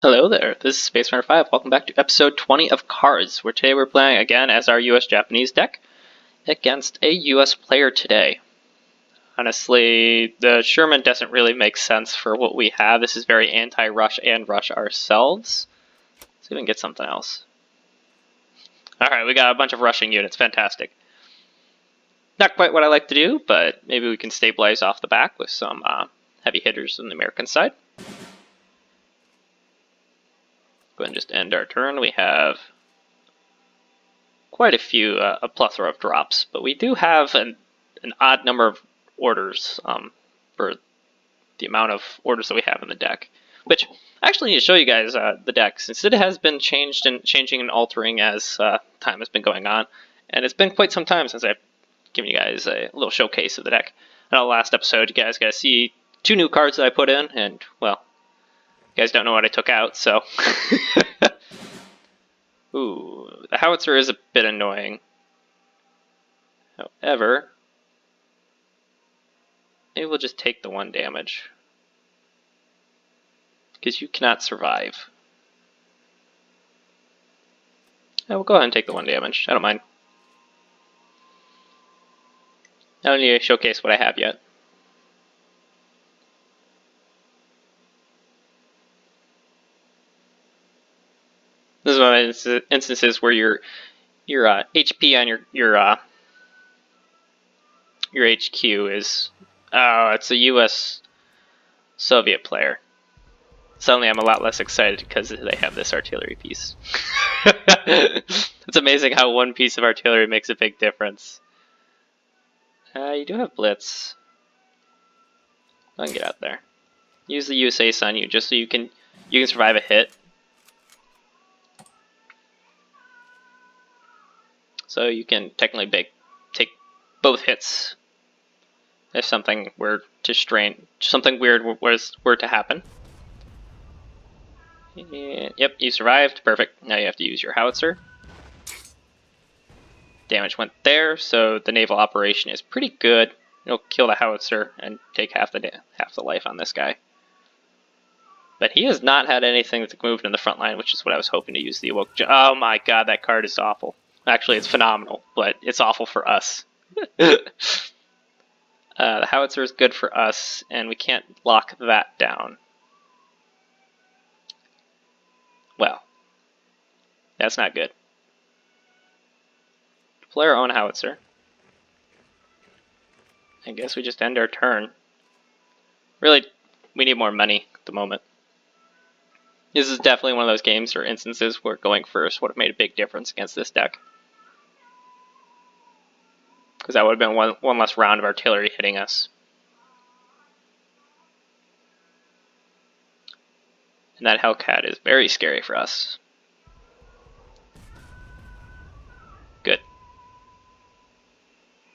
Hello there, this is Space Runner 5. Welcome back to episode 20 of Cards, where today we're playing again as our US-Japanese deck against a US player today. Honestly, the Sherman doesn't really make sense for what we have. This is very anti-rush and rush ourselves. Let's see if we can get something else. Alright, we got a bunch of rushing units. Fantastic. Not quite what I like to do, but maybe we can stabilize off the back with some heavy hitters on the American side. Go ahead and just end our turn. We have quite a plethora of drops, but we do have an odd number of orders for the amount of orders that we have in the deck. Which I actually need to show you guys the deck, since it has been changing and altering as time has been going on, and it's been quite some time since I've given you guys a little showcase of the deck. In the last episode, you guys got to see 2 new cards that I put in, and well, you guys don't know what I took out, so. Ooh, the howitzer is a bit annoying. However, maybe we'll just take the 1 damage. Because you cannot survive. Yeah, we'll go ahead and take the 1 damage. I don't mind. I don't need to showcase what I have yet. This is one of the instances where your HP on your HQ is it's a US Soviet player. Suddenly I'm a lot less excited because they have this artillery piece. It's amazing how 1 piece of artillery makes a big difference. You do have Blitz. Go ahead and get out there. Use the use ace on you just so you can survive a hit. So you can technically take both hits if something were to something weird were to happen. Yep, you survived. Perfect. Now you have to use your howitzer. Damage went there, so the naval operation is pretty good. It'll kill the howitzer and take half the life on this guy. But he has not had anything that's moved in the front line, which is what I was hoping to use the Awoke. Oh my god, that card is awful. Actually, it's phenomenal, but it's awful for us. The howitzer is good for us, and we can't lock that down. Well, that's not good. Deploy our own howitzer. I guess we just end our turn. Really, we need more money at the moment. This is definitely one of those games or instances where going first would have made a big difference against this deck. Because that would have been one less round of artillery hitting us. And that Hellcat is very scary for us. Good.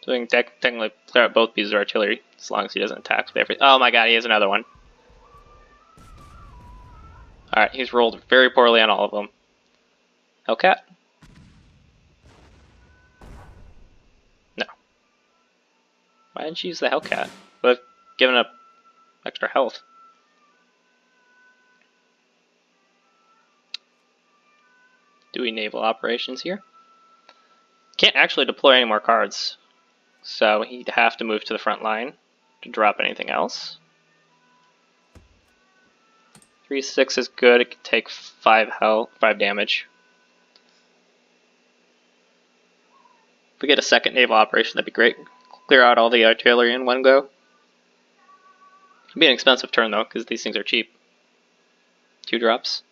So we can technically clear out both pieces of artillery, as long as he doesn't attack with everything. Oh my god, he has another one. Alright, he's rolled very poorly on all of them. Hellcat? No. Why didn't you use the Hellcat? Would have given up extra health. Do we naval operations here? Can't actually deploy any more cards, so he'd have to move to the front line to drop anything else. 3/6 is good. It can take 5 damage. If we get a second naval operation, that'd be great. Clear out all the artillery in one go. It'd be an expensive turn though, because these things are cheap. 2 drops.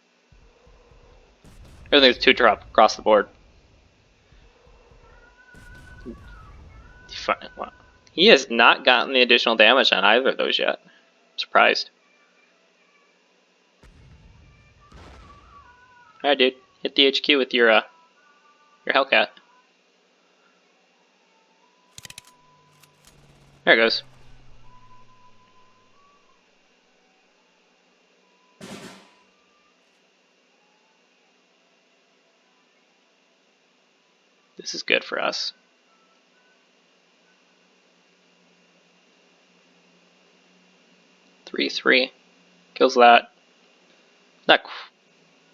Everything's 2 drop across the board. He has not gotten the additional damage on either of those yet. I'm surprised. Alright, dude. Hit the HQ with your Hellcat. There it goes. This is good for us. 3/3. Kills that.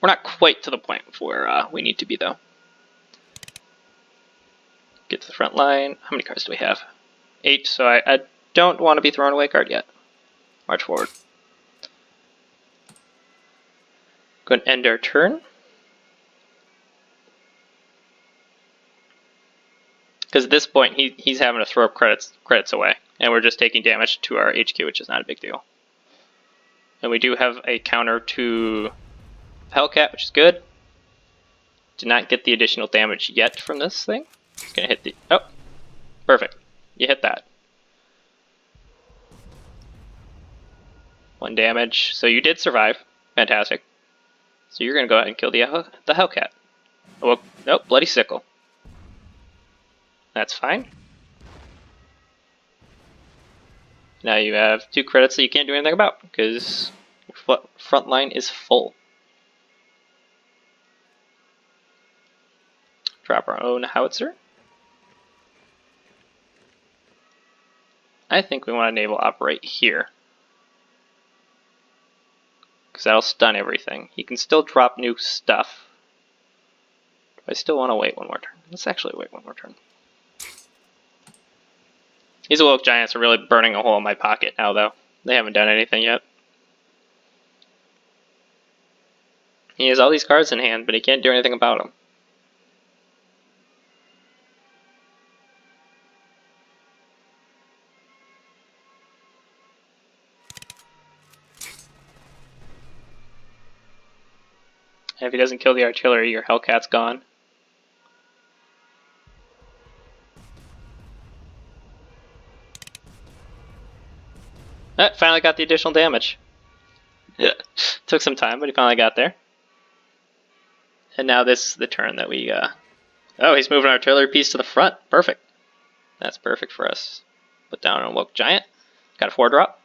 We're not quite to the point where we need to be, though. Get to the front line. How many cards do we have? 8, so I don't want to be throwing away a card yet. March forward. Go and end our turn. Because at this point, he's having to throw up credits away. And we're just taking damage to our HQ, which is not a big deal. And we do have a counter to Hellcat, which is good. Did not get the additional damage yet from this thing. It's going to hit the... Oh, perfect. You hit that. 1 damage. So you did survive. Fantastic. So you're going to go ahead and kill the Hellcat. Oh, well, nope, Bloody Sickle. That's fine. Now you have 2 credits that you can't do anything about, because your front line is full. Drop our own howitzer. I think we want to naval operate here, because that'll stun everything. He can still drop new stuff. I still want to wait 1 more turn. Let's actually wait 1 more turn. These Awoke Giants are really burning a hole in my pocket now, though. They haven't done anything yet. He has all these cards in hand, but he can't do anything about them. And if he doesn't kill the artillery, your Hellcat's gone. Finally got the additional damage. Took some time, but he finally got there. And now this is the turn that we... Oh, he's moving an artillery piece to the front. Perfect. That's perfect for us. Put down an Awoke Giant. Got a 4-drop.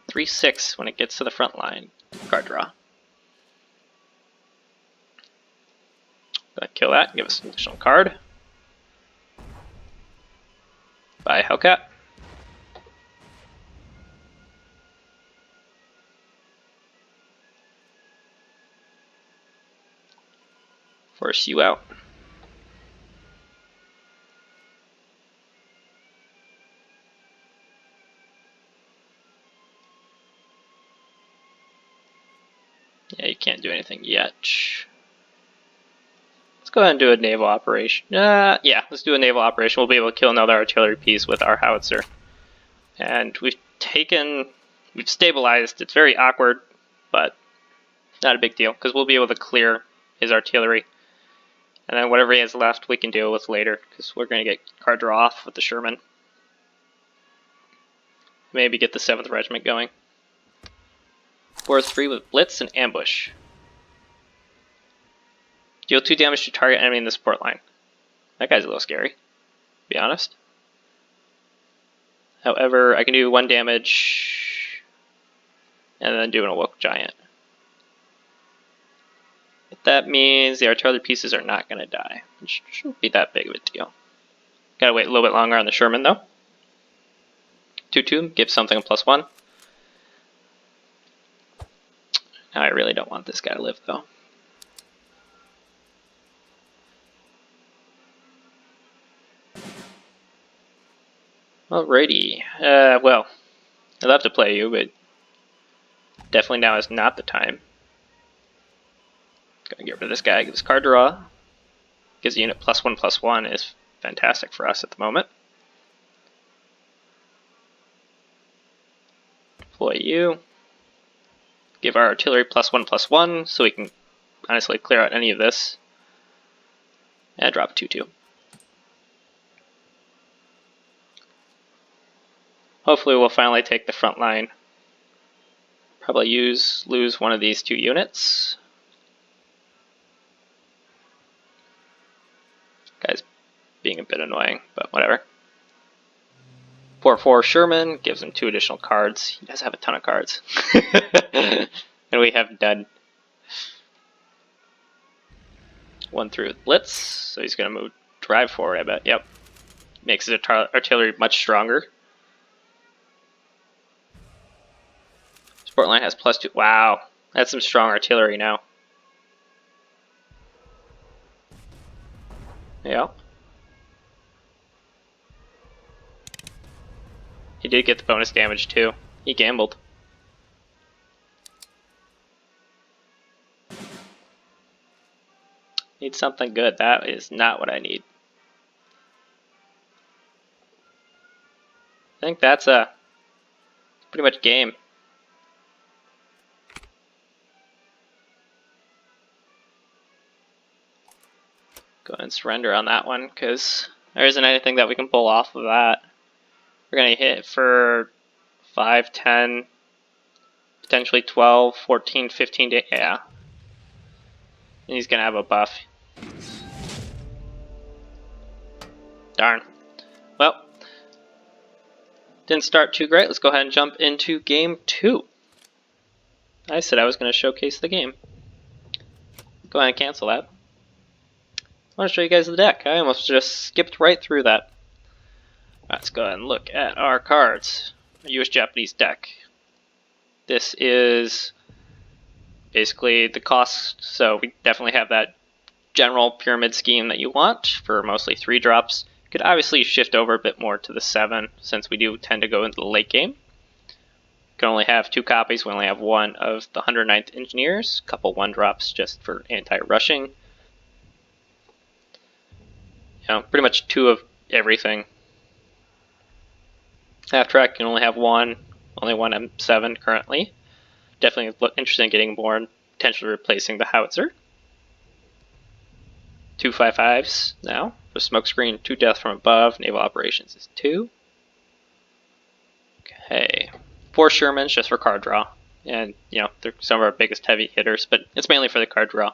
3/6 when it gets to the front line. Card draw. Go ahead, kill that. Give us an additional card. Bye, Hellcat. Force you out. Yeah, you can't do anything yet. Let's go ahead and do a naval operation. Yeah, let's do a naval operation. We'll be able to kill another artillery piece with our howitzer. And we've stabilized. It's very awkward, but not a big deal, because we'll be able to clear his artillery. And then whatever he has left, we can deal with later, because we're going to get card draw off with the Sherman. Maybe get the 7th Regiment going. 4/3 with Blitz and Ambush. Deal 2 damage to target enemy in the support line. That guy's a little scary, to be honest. However, I can do 1 damage and then do an Awoke Giant. But that means the artillery pieces are not going to die, which shouldn't be that big of a deal. Gotta wait a little bit longer on the Sherman, though. 2/2 gives something a +1. Now I really don't want this guy to live, though. Alrighty. Well, I'd love to play you, but definitely now is not the time. Gonna get rid of this guy, give us card draw. Gives the unit +1/+1 is fantastic for us at the moment. Deploy you. Give our artillery +1/+1 so we can honestly clear out any of this. And drop 2/2. Hopefully we'll finally take the front line. Probably lose one of these 2 units. Guy's being a bit annoying, but whatever. 4/4 Sherman gives him 2 additional cards. He does have a ton of cards. And we have done 1/3 with Blitz, so he's going to drive forward, I bet. Yep. Makes his artillery much stronger. Support line has +2. Wow, that's some strong artillery now. Yeah. He did get the bonus damage too. He gambled. Need something good. That is not what I need. I think that's pretty much game. Go ahead and surrender on that one because there isn't anything that we can pull off of that. We're going to hit for 5, 10, potentially 12, 14, 15 to, yeah. And he's going to have a buff. Darn. Well, didn't start too great. Let's go ahead and jump into game 2. I said I was going to showcase the game. Go ahead and cancel that. I want to show you guys the deck. I almost just skipped right through that. Let's go ahead and look at our cards. US-Japanese deck. This is basically the cost, so we definitely have that general pyramid scheme that you want for mostly 3 drops. You could obviously shift over a bit more to the 7 since we do tend to go into the late game. You can only have 2 copies. We only have 1 of the 109th Engineers, a couple 1-drops just for anti-rushing. You know, pretty much 2 of everything. Half track can only have 1, only 1 M7 currently. Definitely interested in getting more and potentially replacing the howitzer. 2 5/5s now. For smokescreen, 2 death from above. Naval operations is 2. Okay. 4 Shermans just for card draw. And, you know, they're some of our biggest heavy hitters, but it's mainly for the card draw.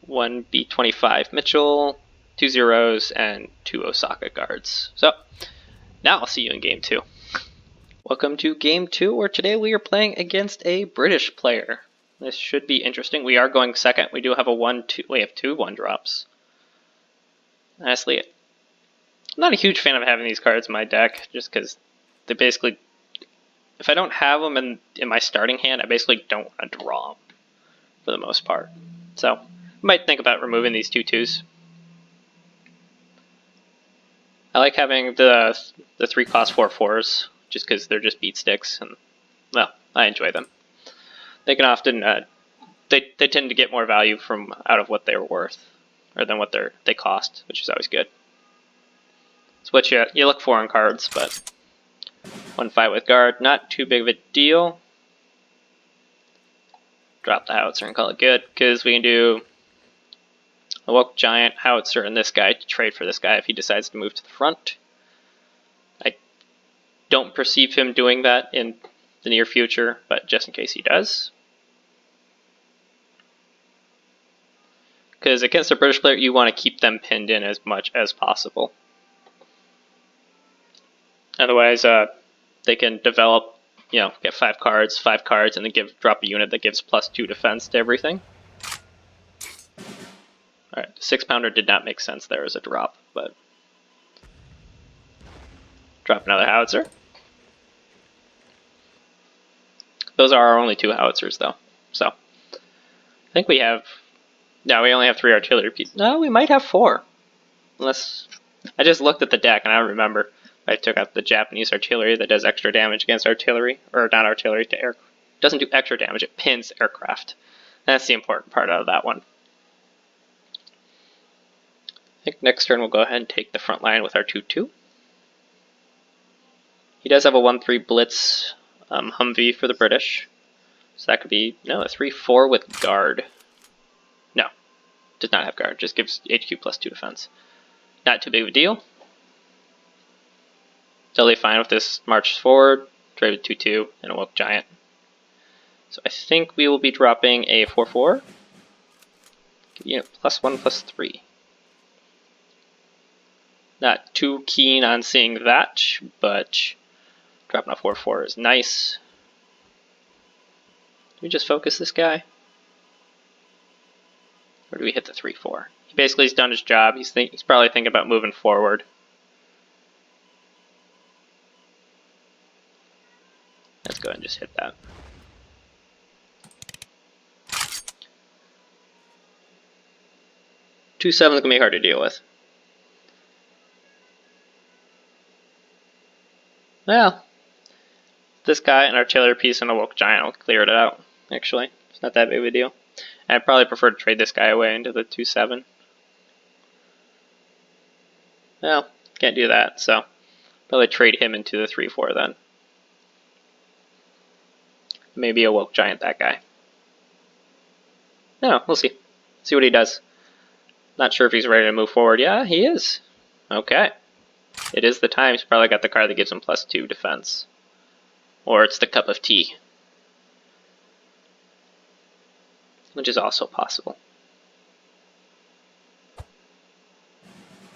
1 B-25 Mitchell, 2 zeros, and 2 Osaka guards. So, now I'll see you in game 2. Welcome to game 2, where today we are playing against a British player. This should be interesting. We are going second. We do have a 1-2. We have 2 1-drops. Honestly, I'm not a huge fan of having these cards in my deck, just because they basically, if I don't have them in my starting hand, I basically don't want to draw them for the most part. So, I might think about removing these 2 2s. I like having the 3 cost 4 4s, just because they're just beat sticks, and, well, I enjoy them. They can often, they tend to get more value from out of what they're worth, or than what they cost, which is always good. It's what you look for in cards, but 1 fight with guard, not too big of a deal. Drop the howitzer and call it good, because we can do a woke giant, howitzer, and this guy to trade for this guy if he decides to move to the front. I don't perceive him doing that in the near future, but just in case he does. Because against a British player, you want to keep them pinned in as much as possible. Otherwise, they can develop, you know, get 5 cards, and then drop a unit that gives +2 defense to everything. Alright, the 6-pounder did not make sense there as a drop, but drop another howitzer. Those are our only 2 howitzers, though. So, I think we have... No, we only have 3 artillery pieces. No, we might have 4. Unless... I just looked at the deck and I don't remember. I took out the Japanese artillery that does extra damage against artillery, or not artillery, to air. Doesn't do extra damage, it pins aircraft. And that's the important part out of that one. I think next turn we'll go ahead and take the front line with our 2-2. He does have a 1-3 Blitz Humvee for the British. So that could be, no, a 3-4 with guard. No, does not have guard, just gives HQ +2 defense. Not too big of a deal. Totally fine with this march forward, trade with 2-2, and a woke giant. So I think we will be dropping a 4-4. Give you +1/+3. Not too keen on seeing that, but dropping a 4-4 is nice. Do we just focus this guy? Or do we hit the 3-4? He basically has done his job. He's probably thinking about moving forward. Let's go ahead and just hit that. Two 7s is gonna be hard to deal with. Well, this guy, an artillery piece, and a woke giant will clear it out. Actually, it's not that big of a deal. And I'd probably prefer to trade this guy away into the 2/7. Well, can't do that, so probably trade him into the 3/4 then. Maybe a woke giant, that guy. No, we'll see. See what he does. Not sure if he's ready to move forward. Yeah, he is. Okay. It is the time. He's probably got the card that gives him +2 defense. Or it's the cup of tea. Which is also possible.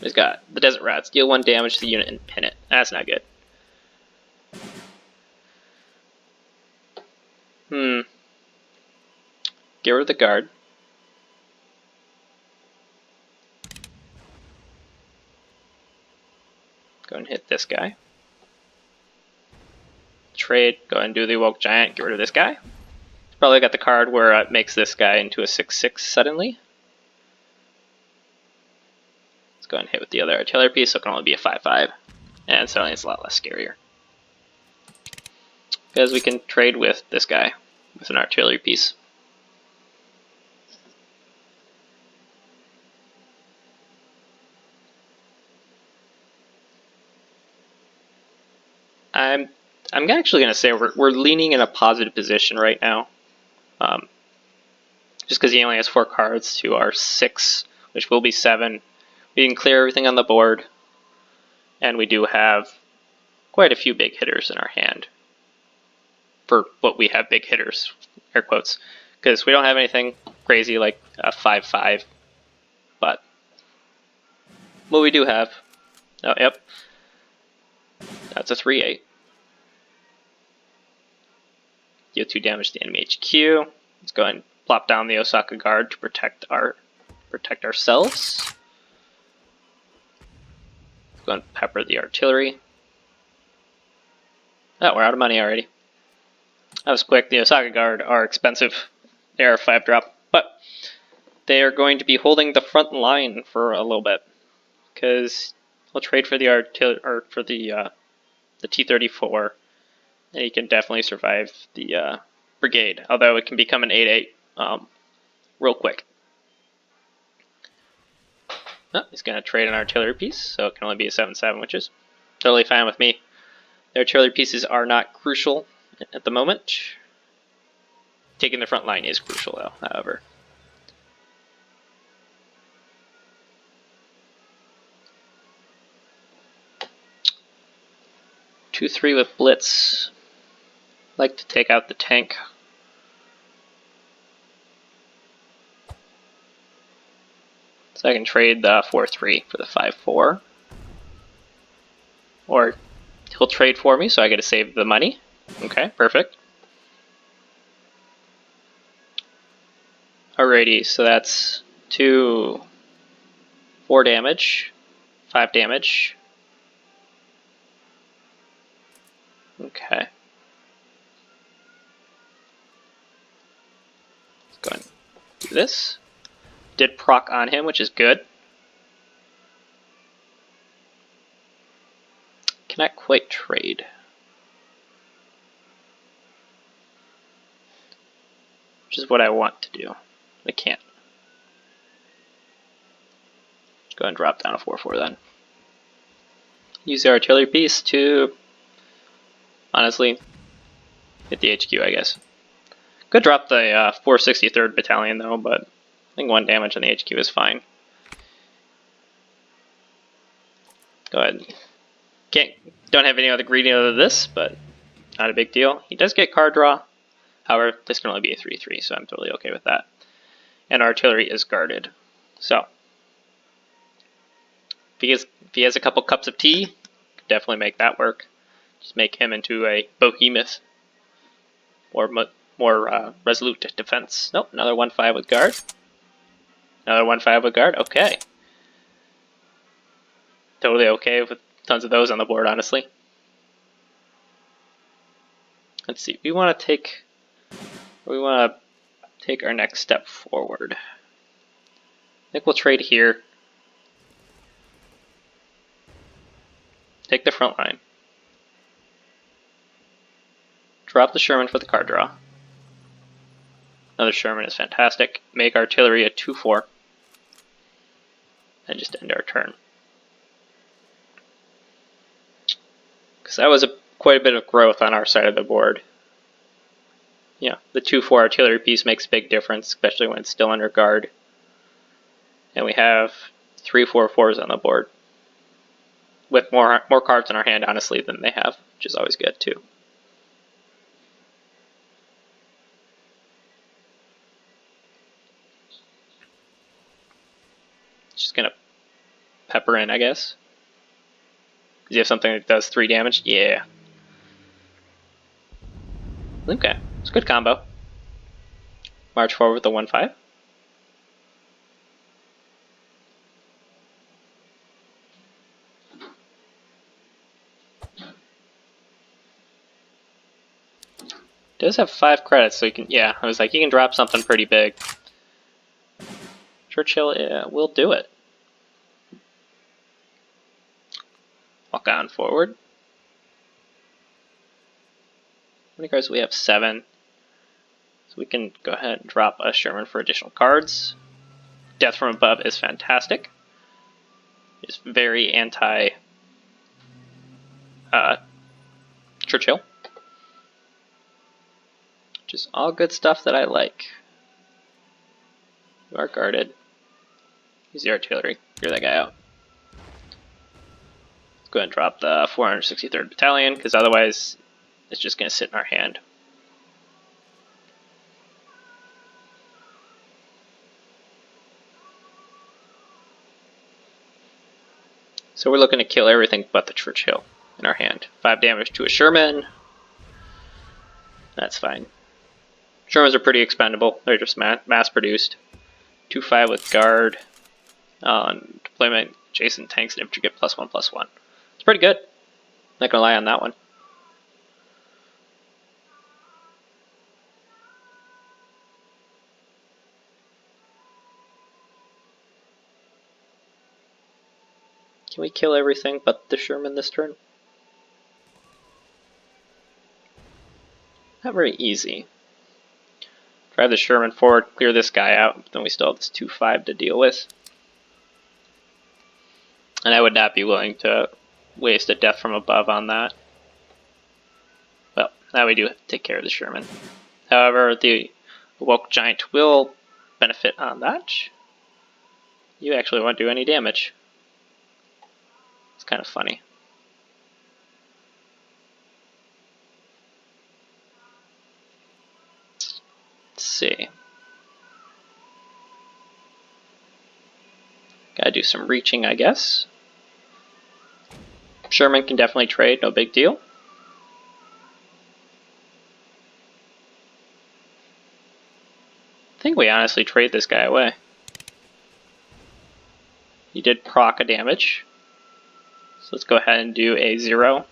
He's got the Desert Rats. Deal 1 damage to the unit and pin it. That's not good. Get rid of the guard. Go and hit this guy. Trade. Go ahead and do the Woke Giant. Get rid of this guy. He's probably got the card where it makes this guy into a 6/6 suddenly. Let's go ahead and hit with the other artillery piece, so it can only be a 5/5. And suddenly it's a lot less scarier. Because we can trade with this guy with an artillery piece. I'm actually going to say we're leaning in a positive position right now. Just because he only has 4 cards to our 6, which will be 7. We can clear everything on the board. And we do have quite a few big hitters in our hand. For what we have big hitters, air quotes. Because we don't have anything crazy like a 5/5. But what we do have, oh yep, that's a 3/8. Deal 2 damage to the enemy HQ. Let's go ahead and plop down the Osaka Guard to protect ourselves. Let's go ahead and pepper the artillery. Oh, we're out of money already. That was quick. The Osaka Guard are expensive. They are a 5-drop, but they are going to be holding the front line for a little bit because we'll trade for the artillery or for the T-34. And he can definitely survive the brigade, although it can become an 8/8 real quick. Oh, he's going to trade an artillery piece, so it can only be a 7/7, which is totally fine with me. The artillery pieces are not crucial at the moment. Taking the front line is crucial, though, however. Two 3 with Blitz. Like to take out the tank. So I can trade the 4/3 for the 5/4. Or he'll trade for me, so I get to save the money. Okay, perfect. Alrighty, so that's 4 damage, 5 damage. Okay. Let's go ahead and do this. Did proc on him, which is good. Cannot quite trade. Which is what I want to do. I can't. Go ahead and drop down a 4/4 then. Use the artillery piece to, honestly, hit the HQ, I guess. Could drop the 463rd Battalion though, but I think 1 damage on the HQ is fine. Go ahead. Don't have any other greedy other than this, but not a big deal. He does get card draw. However, this can only be a 3/3, so I'm totally okay with that. And artillery is guarded. So, if he has a couple cups of tea, could definitely make that work. Just make him into a behemoth. Or more resolute defense. Nope, another 1/5 with guard. Another 1/5 with guard. Okay. Totally okay with tons of those on the board, honestly. Let's see. We want to take our next step forward. I think we'll trade here. Take the front line. Drop the Sherman for the card draw. Another Sherman is fantastic. Make artillery a 2/4. And just end our turn. Because that was quite a bit of growth on our side of the board. Yeah, the 2/4 artillery piece makes a big difference, especially when it's still under guard. And we have 3 4/4s on the board. With more cards in our hand, honestly, than they have, which is always good too. Just gonna pepper in, I guess. Because you have something that does 3 damage? Yeah. Okay, it's a good combo. March forward with the 1/5. Does have 5 credits, so you can, yeah, I was like, you can drop something pretty big. Churchill, yeah, will do it. Walk on forward. How many cards do we have? 7. So we can go ahead and drop a Sherman for additional cards. Death from Above is fantastic. It's very anti Churchill. Which is all good stuff that I like. You are guarded. Use the artillery. Clear that guy out. Let's go ahead and drop the 463rd Battalion, because otherwise it's just going to sit in our hand. So we're looking to kill everything but the Churchill in our hand. 5 damage to a Sherman. That's fine. Shermans are pretty expendable. They're just mass produced. 2/5 with guard. On deployment, adjacent tanks and infantry get +1/+1. It's pretty good. Not gonna lie on that one. Can we kill everything but the Sherman this turn? Not very easy. Drive the Sherman forward, clear this guy out, but then we still have this 2/5 to deal with. And I would not be willing to waste a Death from Above on that. Well, now we do have to take care of the Sherman. However, the Woke Giant will benefit on that. You actually won't do any damage. It's kind of funny. Let's see. Gotta do some reaching, I guess. Sherman can definitely trade, no big deal. I think we honestly trade this guy away. He did proc a damage. So let's go ahead and do a 0.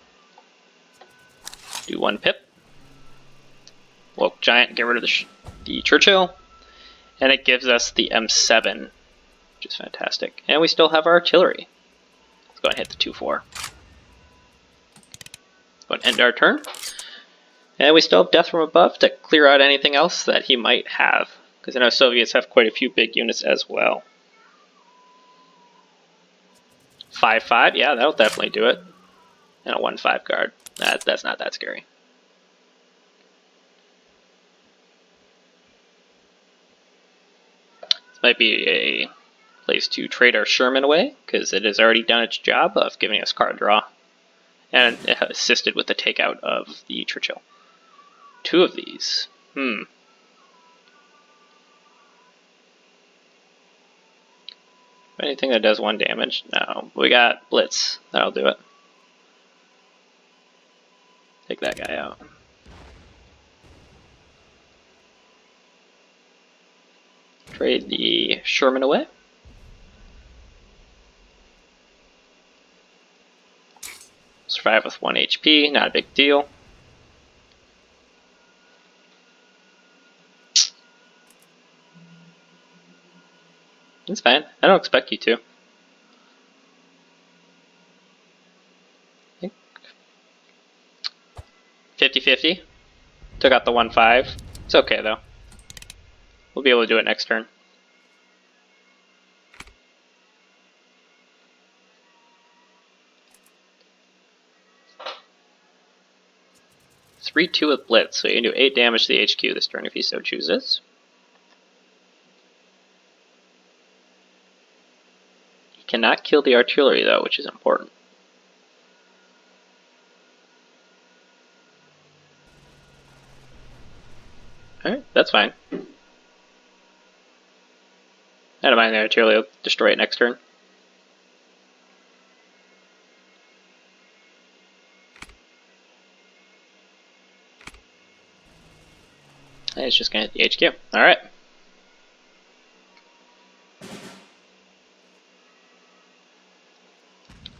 Do 1 pip. Woke Giant, get rid of the Churchill. And it gives us the M7, which is fantastic. And we still have our artillery. Let's go ahead and hit the 2/4. Go ahead and end our turn. And we still have Death from Above to clear out anything else that he might have. Because I know Soviets have quite a few big units as well. 5/5, yeah, that'll definitely do it. And a 1/5 guard. That's not that scary. This might be a place to trade our Sherman away, because it has already done its job of giving us card draw. And it has assisted with the takeout of the Churchill. 2 of these. Anything that does 1 damage? No. We got Blitz. That'll do it. Take that guy out. Trade the Sherman away. Survive with 1 HP, not a big deal. It's fine. I don't expect you to. 50-50. Took out the 1-5. It's okay though. We'll be able to do it next turn. It's 3-2 with Blitz, so you can do 8 damage to the HQ this turn if he so chooses. He cannot kill the artillery though, which is important. Alright, that's fine. I don't mind the artillery, will destroy it next turn. And it's just gonna hit the HQ. Alright.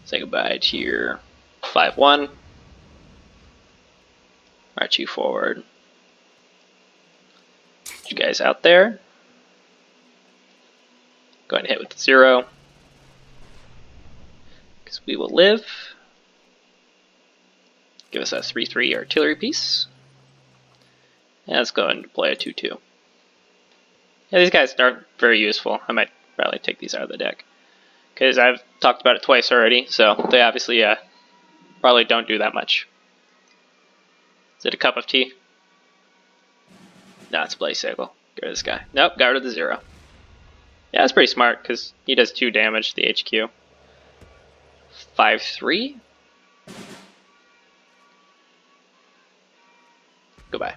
Say goodbye to your 5-1. March you forward. Get you guys out there. Go ahead and hit with the 0. Because we will live. Give us a 3-3 artillery piece. And let's go and deploy a 2-2. Yeah, these guys aren't very useful. I might probably take these out of the deck. Because I've talked about it twice already, so they obviously probably don't do that much. Is it a cup of tea? No, it's a Blaze Sickle. Get rid of this guy. Nope, got rid of the 0. Yeah, that's pretty smart, because he does 2 damage to the HQ. 5-3. Goodbye.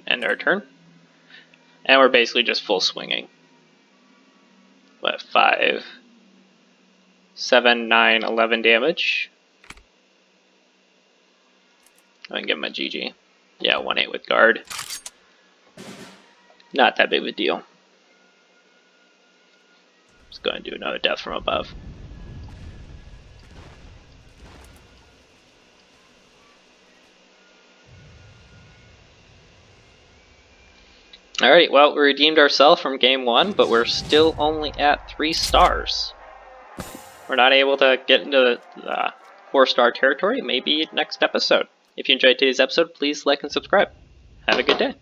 End our turn. And we're basically just full swinging. What, 5, 7, 9, 11 damage. I can give him a GG. Yeah, 1-8 with guard. Not that big of a deal. Just go and do another death from above. Alright, well, we redeemed ourselves from game 1, but we're still only at 3 stars. We're not able to get into the 4-star territory. Maybe next episode. If you enjoyed today's episode, please like and subscribe. Have a good day.